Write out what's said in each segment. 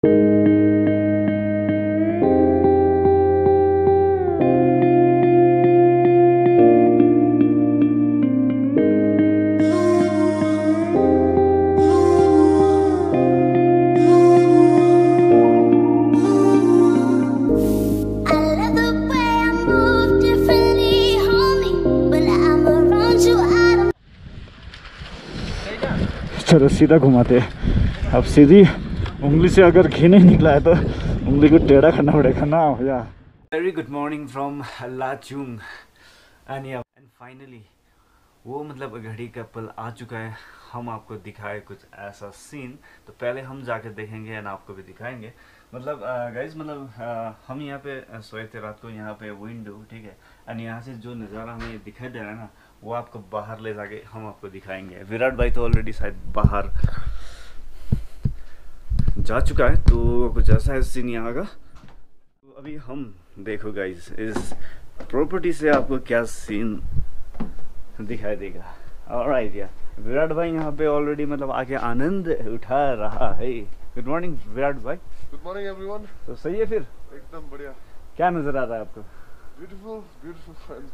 चलो सीधा घुमाते हैं। अब सीधी उंगली से अगर घी नहीं निकला है तो उंगली को टेढ़ा करना पड़ेगा ना भैया। Very good morning from Lachung and finally वो मतलब घड़ी का पल आ चुका है। हम आपको दिखाए कुछ ऐसा सीन, तो पहले हम जाके देखेंगे एंड आपको भी दिखाएंगे। मतलब गाइज मतलब हम यहाँ पे सोए थे रात को, यहाँ पे विंडो ठीक है, एंड यहाँ से जो नज़ारा हमें दिखाई दे रहा है ना वो आपको बाहर ले जाके हम आपको दिखाएंगे। विराट भाई तो ऑलरेडी शायद बाहर जा चुका है, तो कुछ ऐसा है सीन यहाँ का। तो अभी हम देखो गाइज इस प्रॉपर्टी से आपको क्या सीन दिखाई देगा। ऑलराइट यार, विराट भाई यहाँ पे ऑलरेडी मतलब आके आनंद उठा रहा है। गुड मॉर्निंग विराट भाई। Good morning everyone. तो सही है फिर, एकदम बढ़िया। क्या नजर आ रहा है आपको? Beautiful beautiful friends,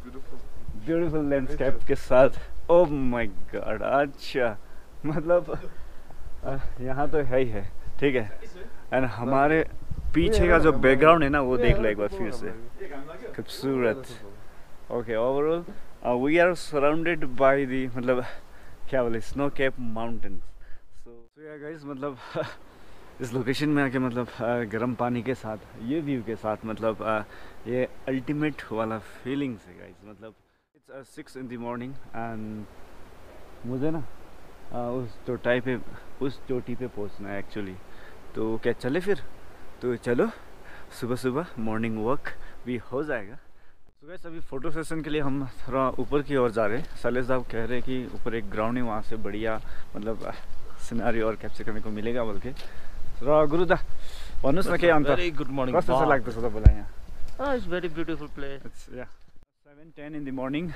beautiful landscape के साथ। ओह माय गॉड, अच्छा मतलब यहाँ तो है ही है ठीक है, एंड हमारे पीछे का जो बैकग्राउंड है ना वो देख लो एक बार फिर से, खूबसूरत। Okay, overall we are surrounded by the मतलब क्या बोले स्नो कैप माउंटेन्स। सो या गाइस मतलब इस लोकेशन में आके मतलब गर्म पानी के साथ ये व्यू के साथ मतलब ये अल्टीमेट वाला फीलिंग्स है गाइस। मतलब it's 6 in the morning and मुझे ना उस चोटी पे पहुंचना है एक्चुअली। तो क्या चले फिर? तो चलो सुबह सुबह मॉर्निंग वॉक भी हो जाएगा। तो गाइस अभी फ़ोटो सेशन के लिए हम थोड़ा ऊपर की ओर जा रहे हैं। सलेश साहब कह रहे हैं कि ऊपर एक ग्राउंड है, वहाँ से बढ़िया मतलब सिनारी और कैप्चर करने को मिलेगा बोल के। र गुरुदा भन्नुहोस् न के अन्त? Very good morning. कस्तो चाहिँ लाग्दैछ तपाईँलाई यहाँ? It's very beautiful place. It's yeah 7:10 in the morning।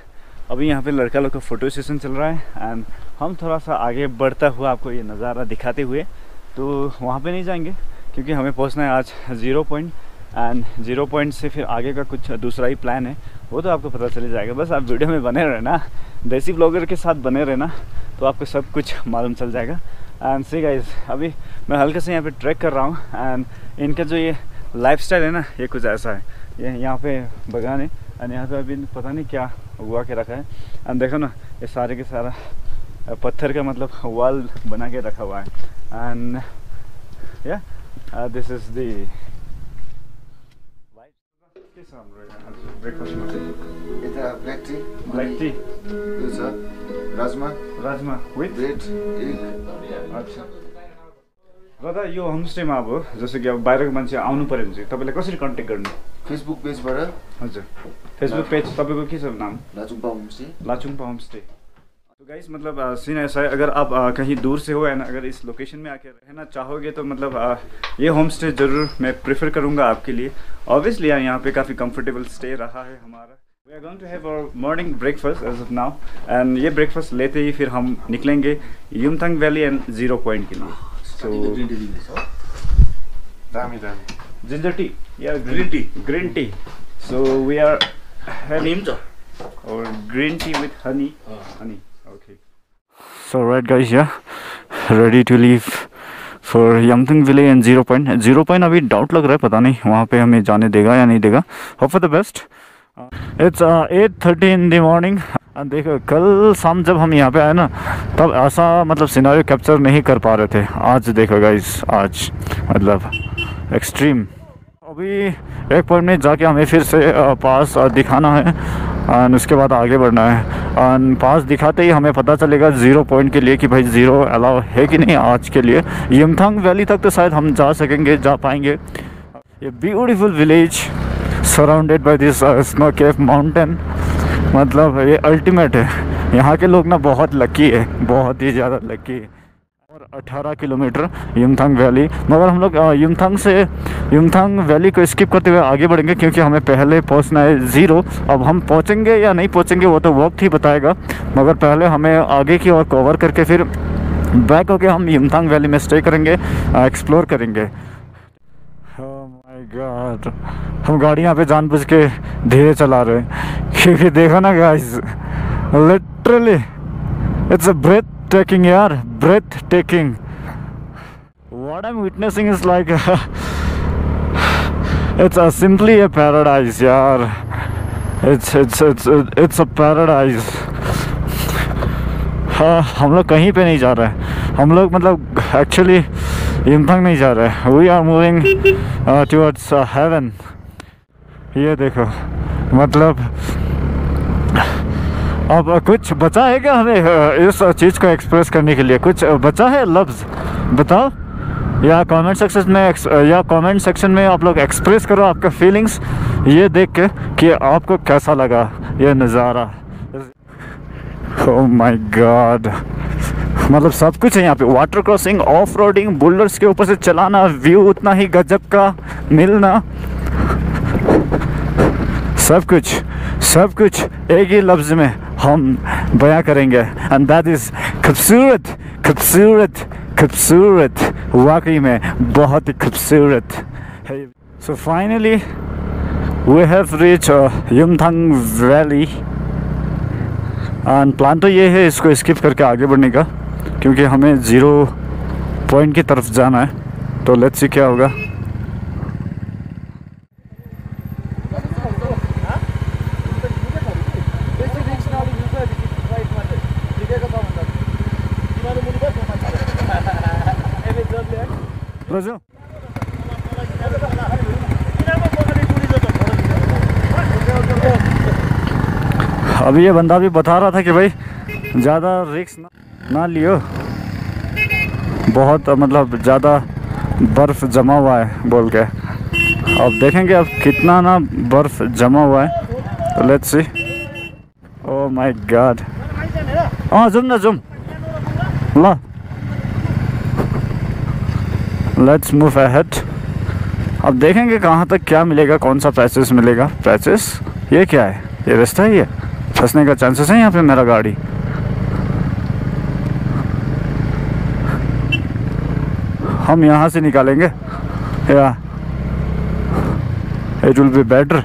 अभी यहाँ पे लड़का लोग का फ़ोटो सेशन चल रहा है एंड हम थोड़ा सा आगे बढ़ता हुआ आपको ये नज़ारा दिखाते हुए तो वहाँ पे नहीं जाएंगे क्योंकि हमें पहुँचना है आज 0 पॉइंट एंड 0 पॉइंट से फिर आगे का कुछ दूसरा ही प्लान है, वो तो आपको पता चल जाएगा। बस आप वीडियो में बने रहना, देसी ब्लॉगर के साथ बने रहना तो आपको सब कुछ मालूम चल जाएगा। एंड सी गाइस अभी मैं हल्के से यहाँ पे ट्रैक कर रहा हूँ एंड इनका जो ये लाइफस्टाइल है ना ये कुछ ऐसा है। ये यहाँ पे बगान है एंड यहाँ पे अभी पता नहीं क्या उगा के रखा है एंड देखो ना ये सारे के सारा पत्थर का मतलब वॉल बना के रखा हुआ है एंड या दिस इज दी ब्रेकफास्ट में black T rajma with bread egg. अच्छा दादा यो होमस्टेमा अब जस्तो कि अब बाहिरको मान्छे आउनु पऱ्यो भने चाहिँ तपाईँलाई कसरी कन्ट्याक्ट गर्नु? फेसबुक पेजबाट। हजुर, फेसबुक पेज तपाईँको के छ नाम? लाचुङपा होमस्टे। लाचुङपा होमस्टे। तो गाइस मतलब सीन ऐसा है, अगर आप कहीं दूर से हो एंड अगर इस लोकेशन में आके रहना चाहोगे तो मतलब ये होम स्टे ज़रूर मैं प्रेफर करूँगा आपके लिए। ऑब्वियसली यहाँ पे काफ़ी कंफर्टेबल स्टे रहा है हमारा। We are going to have our morning breakfast as of now and ये ब्रेकफास्ट लेते ही फिर हम निकलेंगे युमथाङ वैली एंड 0 पॉइंट के लिए। सो जिंजर टी या green tea so we are having और green tea with honey. Okay. So right guys, yeah, ready to leave for Yumthang valley and 0 point। 0 point अभी डाउट लग रहा है, पता नहीं वहाँ पे हमें जाने देगा या नहीं देगा। Hope for the best. It's 8:30 in the morning। देखो कल शाम जब हम यहाँ पे आए ना तब ऐसा मतलब सिनारियो कैप्चर नहीं कर पा रहे थे। आज देखो गाइस, आज मतलब एक्सट्रीम। अभी एक पॉइंट में जाके हमें फिर से पास दिखाना है और उसके बाद आगे बढ़ना है। और पास दिखाते ही हमें पता चलेगा 0 पॉइंट के लिए कि भाई 0 अलाउ है कि नहीं आज के लिए। युमथाङ वैली तक तो शायद हम जा सकेंगे, जा पाएंगे। ये beautiful village surrounded by this snow cap mountain, मतलब ये अल्टीमेट है। यहाँ के लोग ना बहुत लकी है, बहुत ही ज़्यादा लकी है। और 18 किलोमीटर युमथाङ वैली, मगर हम लोग युमथाङ वैली को स्किप करते हुए आगे बढ़ेंगे क्योंकि हमें पहले पहुंचना है 0। अब हम पहुंचेंगे या नहीं पहुंचेंगे वो तो वक्त ही बताएगा, मगर पहले हमें आगे की ओर कवर करके फिर बैक होके हम युमथाङ वैली में स्टे करेंगे, एक्सप्लोर करेंगे। गॉड, हम गाड़ी यहाँ पे जानबूझ के धीरे चला रहे हैं क्योंकि देखो ना guys, literally it's a breathtaking यार, breathtaking. What I am witnessing is like it's simply a paradise यार. it's a paradise. हाँ, हम लोग कहीं पे नहीं जा रहे हैं, हम लोग मतलब एक्चुअली यमथांग नहीं जा रहे हैं. We are moving towards heaven. ये देखो, मतलब अब कुछ बचा है क्या हमें इस चीज़ को एक्सप्रेस करने के लिए? कुछ बचा है लफ्ज़ बताओ, या कमेंट सेक्शन में आप लोग एक्सप्रेस करो आपका फीलिंग्स ये देख के कि आपको कैसा लगा ये नज़ारा. ओह माय गॉड, मतलब सब कुछ है यहाँ पे. वाटर क्रॉसिंग, ऑफ रोडिंग, बुल्डर्स के ऊपर से चलाना, व्यू उतना ही गजब का मिलना, सब कुछ एक ही लफ्ज़ में हम बयां करेंगे, एंड दैट इज़ खूबसूरत. खूबसूरत खूबसूरत, वाकई में बहुत ही खूबसूरत है. So finally we have reach Yumthang valley, and plan तो ये है इसको स्किप करके आगे बढ़ने का क्योंकि हमें 0 पॉइंट की तरफ जाना है. तो लेट्स सी क्या होगा. अभी ये बंदा भी बता रहा था कि भाई ज़्यादा रिस्क ना लियो, बहुत मतलब ज़्यादा बर्फ़ जमा हुआ है बोल के. अब देखेंगे अब कितना ना बर्फ़ जमा हुआ है. तो let's see. Oh my God, हाँ जुम ला, लेट्स मूव अहेड. अब देखेंगे कहाँ तक क्या मिलेगा, कौन सा पैसेस मिलेगा. पैसेस, ये क्या है, ये रास्ता है, ये फंसने का चांसेस है यहाँ पे मेरा गाड़ी. हम यहाँ से निकालेंगे या इट विल बी बेटर.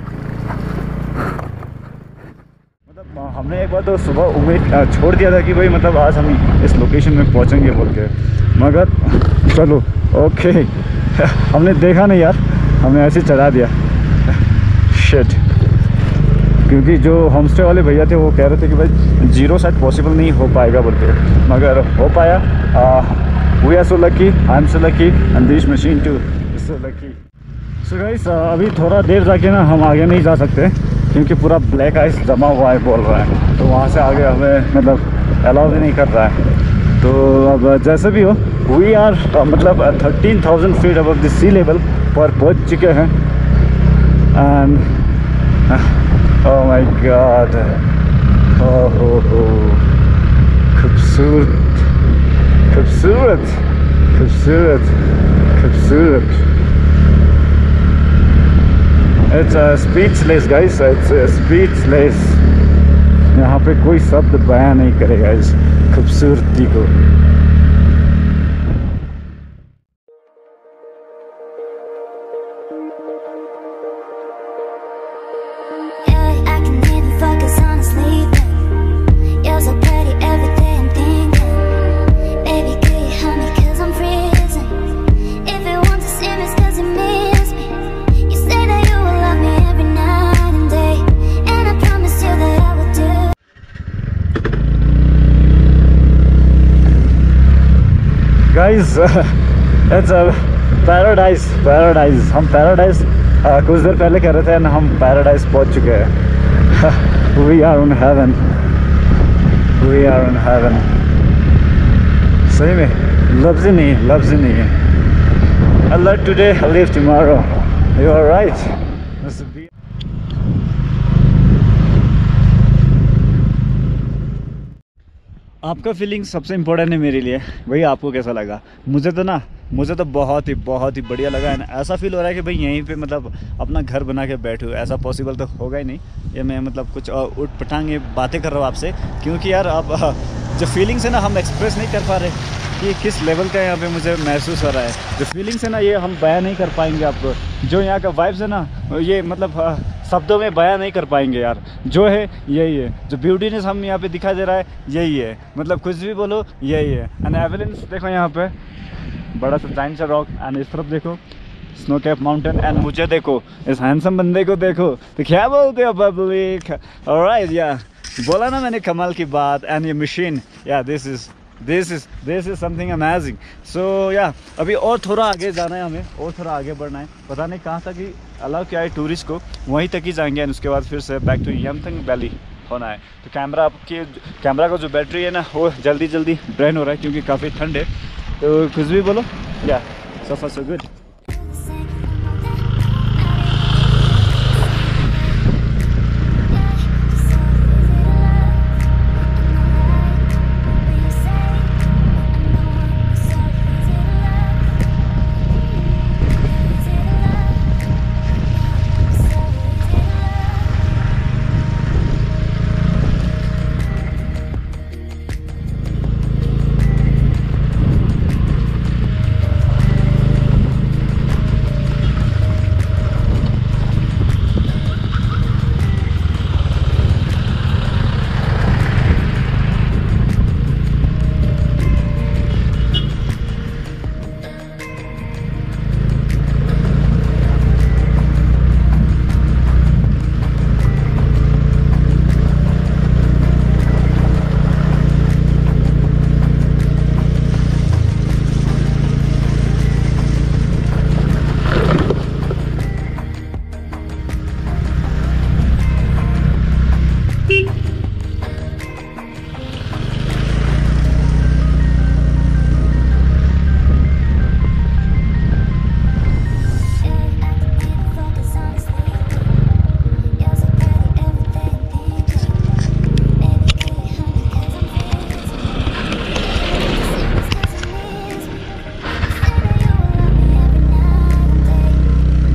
मतलब हमने एक बार तो सुबह उम्मीद छोड़ दिया था कि भाई मतलब आज हम इस लोकेशन में पहुँचेंगे बोल के, मगर चलो ओके हमने देखा नहीं यार, हमने ऐसे चढ़ा दिया. शिट, क्योंकि जो होमस्टे वाले भैया थे वो कह रहे थे कि भाई 0 शायद पॉसिबल नहीं हो पाएगा बोलते, मगर हो पाया. We are so lucky, I am so lucky, and this machine too is so lucky. So guys, अभी थोड़ा देर जाके ना हम आगे नहीं जा सकते क्योंकि पूरा ब्लैक आइस जमा हुआ है बोल रहा है, तो वहाँ से आगे हमें मतलब अलाउ भी नहीं कर रहा है. तो अब जैसे भी हो, वी आर मतलब 13,000 feet above the sea level पर पहुँच चुके हैं. And oh my god, oh खूबसूरत खूबसूरत खूबसूरत खूबसूरत. It's speechless guys, it's speechless. यहाँ पे कोई शब्द बयां नहीं करेगा इस खूबसूरती को. Guys, it's a paradise. हम पैराडाइज कुछ देर पहले कह रहे थे ना, हम पैराडाइज पहुंच चुके हैं. We are on heaven. We are on heaven. सही में लफ्ज़ ही नहीं है. I live today, I live tomorrow. You are right. आपका फीलिंग सबसे इम्पोर्टेंट है मेरे लिए. भाई आपको कैसा लगा? मुझे तो ना मुझे तो बहुत ही बढ़िया लगा है। ऐसा फील हो रहा है कि भाई यहीं पे मतलब अपना घर बना के बैठूँ। ऐसा पॉसिबल तो होगा ही नहीं। ये मैं मतलब कुछ उठ पटांग बातें कर रहा हूँ आपसे, क्योंकि यार अब जो फीलिंग्स है ना हम एक्सप्रेस नहीं कर पा रहे कि किस लेवल का यहाँ पे मुझे महसूस हो रहा है। जो फीलिंग्स है ना ये हम बयां नहीं कर पाएंगे आपको। जो यहाँ का वाइब्स है ना ये मतलब शब्दों में बयां नहीं कर पाएंगे यार। जो है यही है, जो ब्यूटीनेस हम यहाँ पे दिखा दे रहा है यही है। मतलब कुछ भी बोलो यही है। एंड एविडेंस देखो यहाँ पे बड़ा सा जाइंट सा रॉक, एंड इस तरफ देखो स्नो कैप माउंटेन, एंड मुझे देखो, इस हैंडसम बंदे को देखो। तो क्या बोलते हो पब्लिक? ऑलराइट या बोला ना मैंने कमाल की बात। एंड ये मशीन या दिस इज समथिंग अमेजिंग। सो या अभी और थोड़ा आगे जाना है हमें, और थोड़ा आगे बढ़ना है। पता नहीं कहाँ तक ही अलाउ किया है टूरिस्ट को, वहीं तक ही जाएंगे। एंड उसके बाद फिर से बैक टू यमथंग वैली होना है। तो कैमरा का जो बैटरी है ना वो जल्दी ड्रेन हो रहा है क्योंकि काफ़ी ठंड है। तो कुछ भी बोलो या सो फार सो गुड।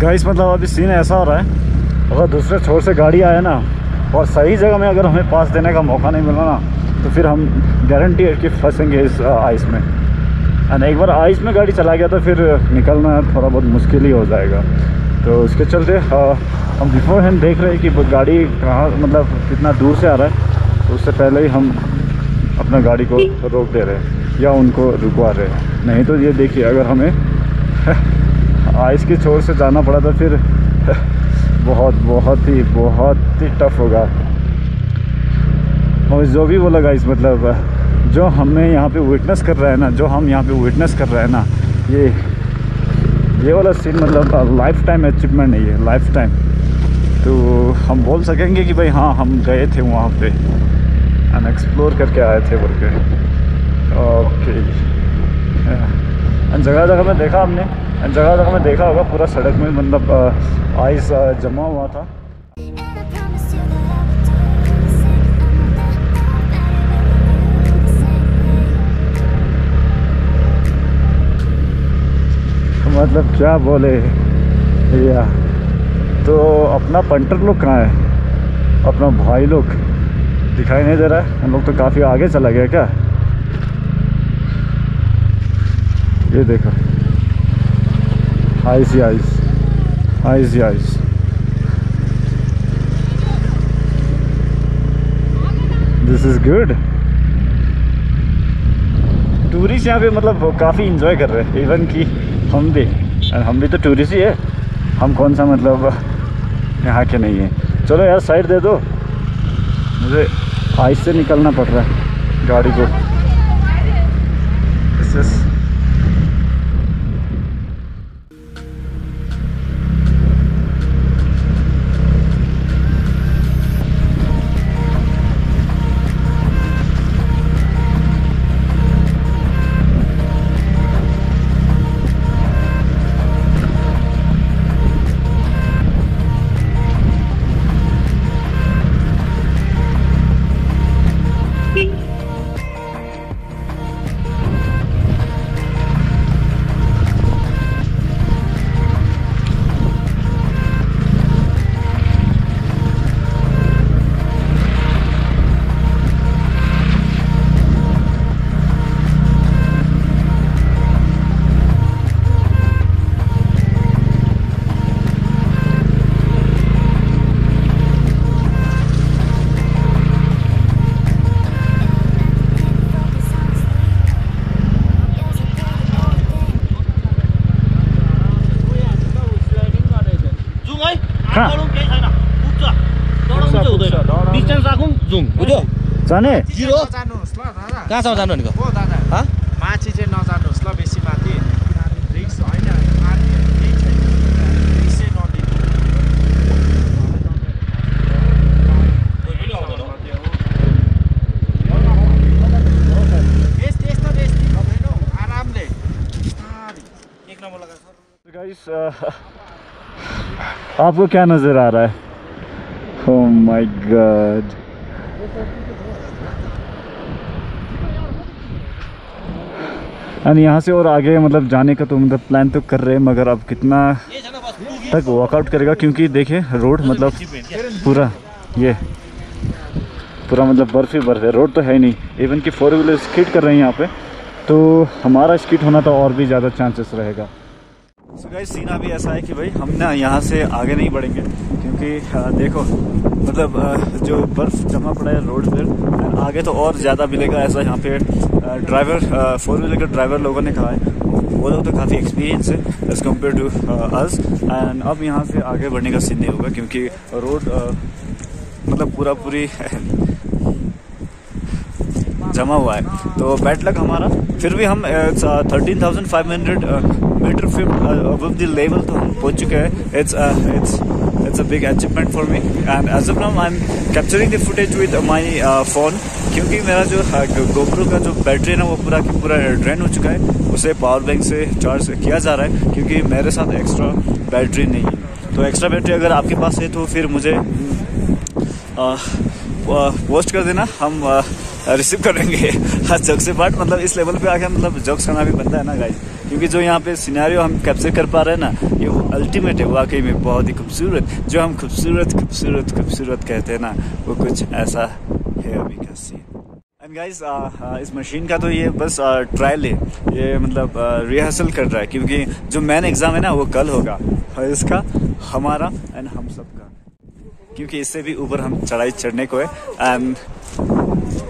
गाइस मतलब अभी सीन ऐसा हो रहा है, अगर दूसरे छोर से गाड़ी आए ना और सही जगह में अगर हमें पास देने का मौका नहीं मिला ना तो फिर हम गारंटी है कि फंसेंगे इस आइस में। एंड एक बार आइस में गाड़ी चला गया तो फिर निकलना थोड़ा बहुत मुश्किल ही हो जाएगा। तो उसके चलते हम बिफोर हैंड देख रहे हैं कि गाड़ी कहाँ मतलब कितना दूर से आ रहा है। तो उससे पहले ही हम अपना गाड़ी को रोक दे रहे हैं या उनको रुकवा रहे हैं। नहीं तो ये देखिए अगर हमें आइस के छोर से जाना पड़ा तो फिर बहुत ही टफ होगा। और जो भी बोला गाइस मतलब जो हमें यहाँ पे विटनेस कर रहा है ना, जो हम यहाँ पे विटनेस कर रहे हैं ना, ये वाला सीन मतलब लाइफ टाइम अचीवमेंट नहीं है, लाइफ टाइम। तो हम बोल सकेंगे कि भाई हाँ हम गए थे वहाँ पे एंड एक्सप्लोर करके आए थे बोल के। ओके जगह जगह में देखा हमने, जगह में देखा होगा पूरा सड़क में मतलब आइस जमा हुआ था। मतलब क्या बोले भैया। तो अपना पंटर लोग कहाँ है? अपना भाई लोग दिखाई नहीं दे रहा है। हम लोग तो काफ़ी आगे चला गया क्या? ये देखो ice he ice. This is good. Tourist यहाँ पे मतलब काफ़ी इंजॉय कर रहे हैं, इवन कि हम भी तो टूरिस्ट ही है। हम कौन सा मतलब यहाँ के नहीं है। चलो यार साइड दे दो, मुझे आइस से निकलना पड़ रहा है गाड़ी को। डिस्टेन्स राखौँ जाउँ बुझ्यो जाने जिरो जानुहोस् ल दादा कहाँसम्म जानु भनेको हो दादा हँ माथि चाहिँ नजानुहोस् ल बेसी माथि रिक्स होइन माथि केही छैन रिक्सै नलिनु त्यस्तो बेसी भएन आरामले एक नम्बर लगा गाइस आपको क्या नजर आ रहा है? ओह माय गॉड, एंड यहाँ से और आगे मतलब जाने का तो मतलब प्लान तो कर रहे हैं, मगर अब कितना तक वर्कआउट करेगा, क्योंकि देखिए रोड मतलब पूरा ये पूरा मतलब बर्फ ही बर्फ है, रोड तो है नहीं। इवन कि 4 व्हीलर स्किड कर रहे हैं यहाँ पे, तो हमारा स्किड होना तो और भी ज़्यादा चांसेस रहेगा। सो गाइस सीन अभी ऐसा है कि भाई हम ना यहाँ से आगे नहीं बढ़ेंगे, क्योंकि देखो मतलब जो बर्फ़ जमा पड़ा है रोड पर, आगे तो और ज़्यादा मिलेगा ऐसा यहाँ पे ड्राइवर 4 व्हीलर के ड्राइवर लोगों ने कहा है। वो लोग तो काफ़ी एक्सपीरियंस है as compare to us, and अब यहाँ से आगे बढ़ने का सीन नहीं होगा, क्योंकि रोड मतलब पूरी जमा हुआ है। तो बैड लक हमारा, फिर भी हम 13,500 meter feet above the level तो हम पहुंच चुके हैं। It's a big achievement for me, and as of now I am capturing the footage with my phone, क्योंकि मेरा जो GoPro का जो बैटरी है ना वो पूरा ड्रेन हो चुका है। उसे पावर बैंक से चार्ज किया जा रहा है, क्योंकि मेरे साथ एक्स्ट्रा बैटरी नहीं है। तो एक्स्ट्रा बैटरी अगर आपके पास है तो फिर मुझे पोस्ट कर देना, हम रिसीव करेंगे। जोक से बात मतलब इस लेवल पे आके मतलब जोक्स करना भी बनता है ना गाइस, क्योंकि जो यहाँ पे सिनेरियो हम कैप्चर कर पा रहे हैं ना, ये वो अल्टीमेट है वाकई में, बहुत ही खूबसूरत। जो हम खूबसूरत कहते हैं ना, वो कुछ ऐसा है अभी का सीन। एंड गाइस इस मशीन का तो ये बस ट्रायल है, ये मतलब रिहर्सल कर रहा है, क्योंकि जो मेन एग्ज़ाम है ना वो कल होगा, और इसका हमारा एंड हम सबका, क्योंकि इससे भी ऊपर हम चढ़ाई चढ़ने को है। एंड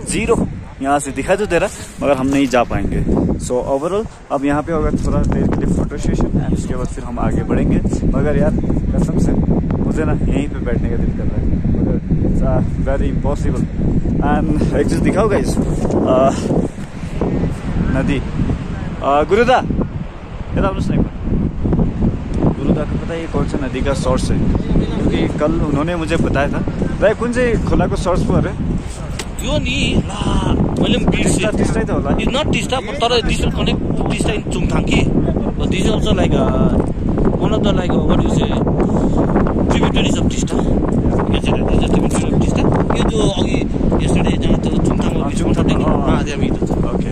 0 यहाँ से दिखा तो दे रहा, मगर हम नहीं जा पाएंगे। सो ओवरऑल अब यहाँ पे होगा थोड़ा देर के लिए फोटो सेशन, एंड उसके बाद फिर हम आगे बढ़ेंगे। मगर यार कसम से मुझे ना यहीं पे बैठने का दिल कर रहा है, मगर इट्स वेरी इम्पॉसिबल। एंड एक चीज़ दिखाओ गाइस, नदी गुरुदा, गुरुदा को पता है ये कौन सा नदी का सोर्स है? क्योंकि कल उन्होंने मुझे बताया था भाई कुन चाहिँ खोलाको सोर्स पो अरे यो नि मैले पनि बिर्सेँ। टिस्टै त होला। इज नट टिस्टा, तर this will connect Teesta in Chungthang कि, this also like one of the like what you say tributaries of Teesta. Tributary of Teesta, यो जो अघि यस्टरडे जहाँ त्यो चुङथाङमा बिचमा छट्यो नि, त्यहाँ मिट हुन्छ। ओके,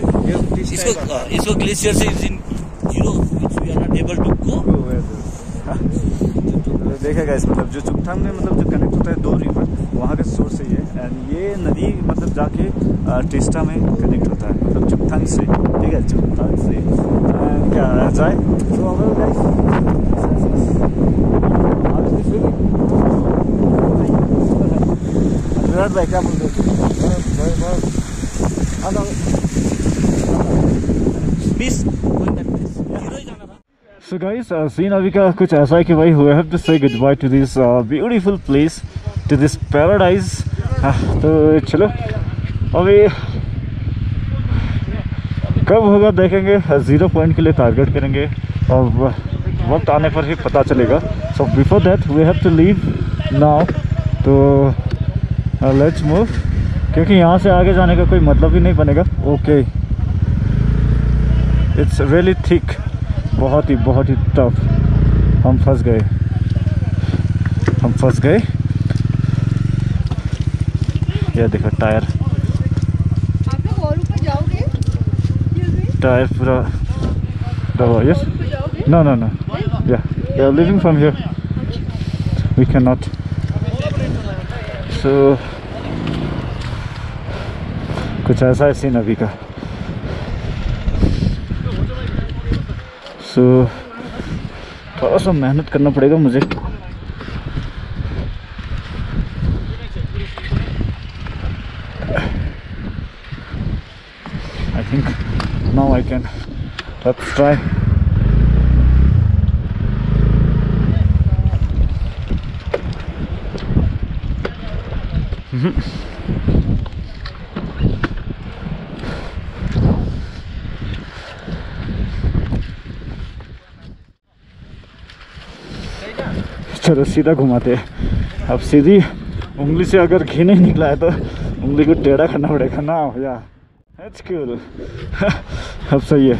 इसको ग्लेसियर चाहिँ is in 0 which we are not able to go. देखेगा इस मतलब जो चुगथांग में मतलब जो कनेक्ट होता है 2 रिवर, वहाँ का सोर्स है ये, एंड ये नदी मतलब जाके टिस्टा में कनेक्ट होता है, मतलब चुगथांग से, ठीक है, चुगथांग से क्या जाए। तो अगर गाइस विराट भाई क्या बोल रहे सो गाइस सीन अभी का कुछ ऐसा है कि भाई we have to say good bye to this beautiful place, to this paradise. तो चलो अभी कब होगा देखेंगे, 0 पॉइंट के लिए टारगेट करेंगे, और वक्त आने पर ही पता चलेगा। So before that we have to leave now. तो लेट्स मूव, क्योंकि यहाँ से आगे जाने का कोई मतलब ही नहीं बनेगा। ओके, इट्स रियली थिक, बहुत ही टफ। हम फंस गए। ये देखो टायर पूरा दबा। यस, नो या living from here we can not. So कुछ ऐसा है सीन अभी का। सो थोड़ा सा मेहनत करना पड़ेगा मुझे। I think now I can, let's try. चलो सीधा घुमाते हैं। अब सीधी उंगली से अगर घी नहीं निकला है तो उंगली को टेढ़ा करना पड़ेगा ना भैया। That's cool. अब सही है।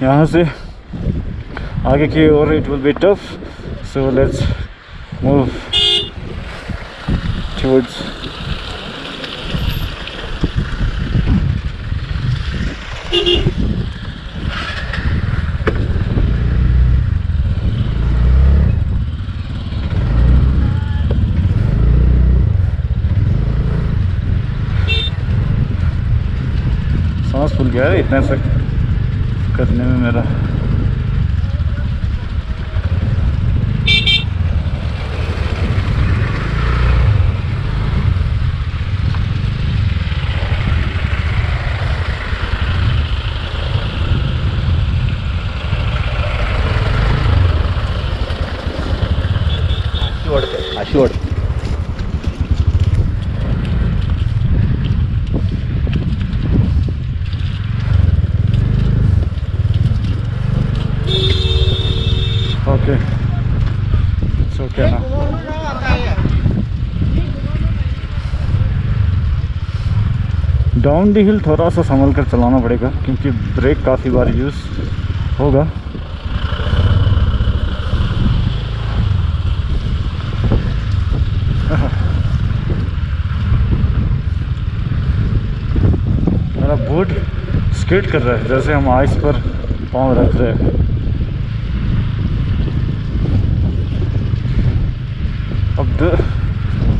यहाँ से आगे की ओर it will be tough, so let's move towards सांस फूल गया है इतना सा करने में मेरा। आशीर्वाद ओके सो क्या ना डाउन द हिल थोड़ा सा संभल कर चलाना पड़ेगा क्योंकि ब्रेक काफ़ी बार यूज़ होगा। मेरा बूट स्केट कर रहा है जैसे हम आइस पर पाँव रख रहे हैं।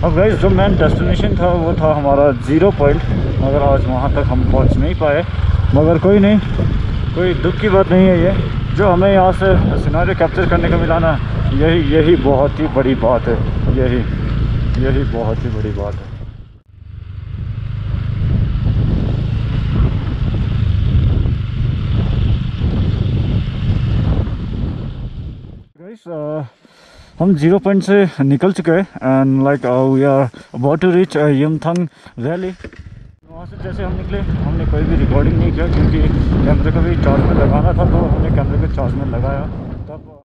अब गाइस जो मेन डेस्टिनेशन था वो था हमारा 0 पॉइंट, मगर आज वहाँ तक हम पहुँच नहीं पाए। मगर कोई नहीं, कोई दुख की बात नहीं है। ये जो हमें यहाँ से सिनेरियो कैप्चर करने को मिला ना, यही बहुत ही बड़ी बात है। यही बहुत ही बड़ी बात है। गाइस हम 0 पॉइंट से निकल चुके हैं and like we are about to reach Yumthang valley. वहाँ से जैसे हम निकले हमने कोई भी रिकॉर्डिंग नहीं किया क्योंकि कैमरे को भी चार्ज में लगाना था, तो हमने कैमरे को चार्ज में लगाया तब।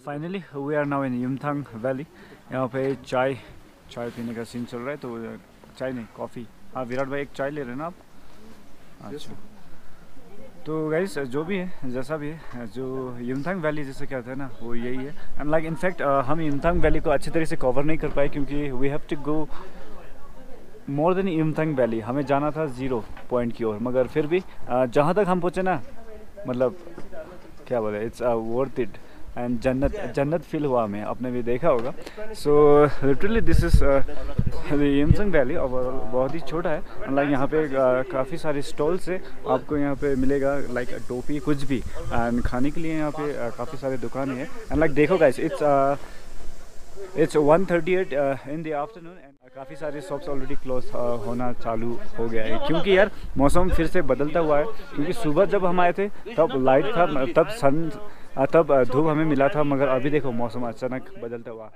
Finally we are now in Yumthang valley. यहाँ पे चाय पीने का सीन चल रहा है। तो चाय नहीं, कॉफ़ी। हाँ विराट भाई, एक चाय ले रहे हैं ना आप? अच्छा। तो गाइस जो भी है, जैसा भी है, जो युमथांग वैली जैसे कहते हैं ना, वो यही है। एंड लाइक इनफैक्ट हम युमथांग वैली को अच्छी तरह से कवर नहीं कर पाए क्योंकि we have to go more than Yumthang valley. हमें जाना था 0 पॉइंट की ओर, मगर फिर भी जहाँ तक हम पहुँचे ना, मतलब क्या बोले, इट्स वर्थ इट। एंड जन्नत फील हुआ हमें, आपने भी देखा होगा। So literally this is Yumthang valley. Overall बहुत ही छोटा है। लाइक यहाँ पे काफ़ी सारे स्टॉल्स है, आपको यहाँ पे मिलेगा लाइक टोपी कुछ भी। एंड खाने के लिए यहाँ पे काफ़ी सारे दुकानें हैं। एंड लाइक देखो guys, it's 1:38 in the afternoon and काफ़ी सारे शॉप्स ऑलरेडी क्लोज होना चालू हो गया है क्योंकि यार मौसम फिर से बदलता हुआ है। क्योंकि सुबह जब हम आए थे तब लाइट था, तब धूप हमें मिला था, मगर अभी देखो मौसम अचानक बदलता हुआ।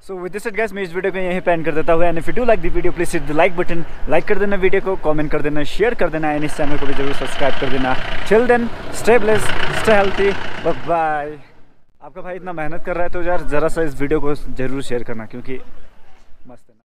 सो विद दिस गाइस मैं इस वीडियो को यहीं पे एंड कर देता हूँ। And if you do like the video please hit the like button, like कर देना वीडियो को, कमेंट कर देना, शेयर कर देना, एंड इस चैनल को भी जरूर सब्सक्राइब कर देना। Till then stay blessed, stay healthy, bye bye. आपका भाई इतना मेहनत कर रहा है तो यार ज़रा सा इस वीडियो को ज़रूर शेयर करना क्योंकि मस्त है।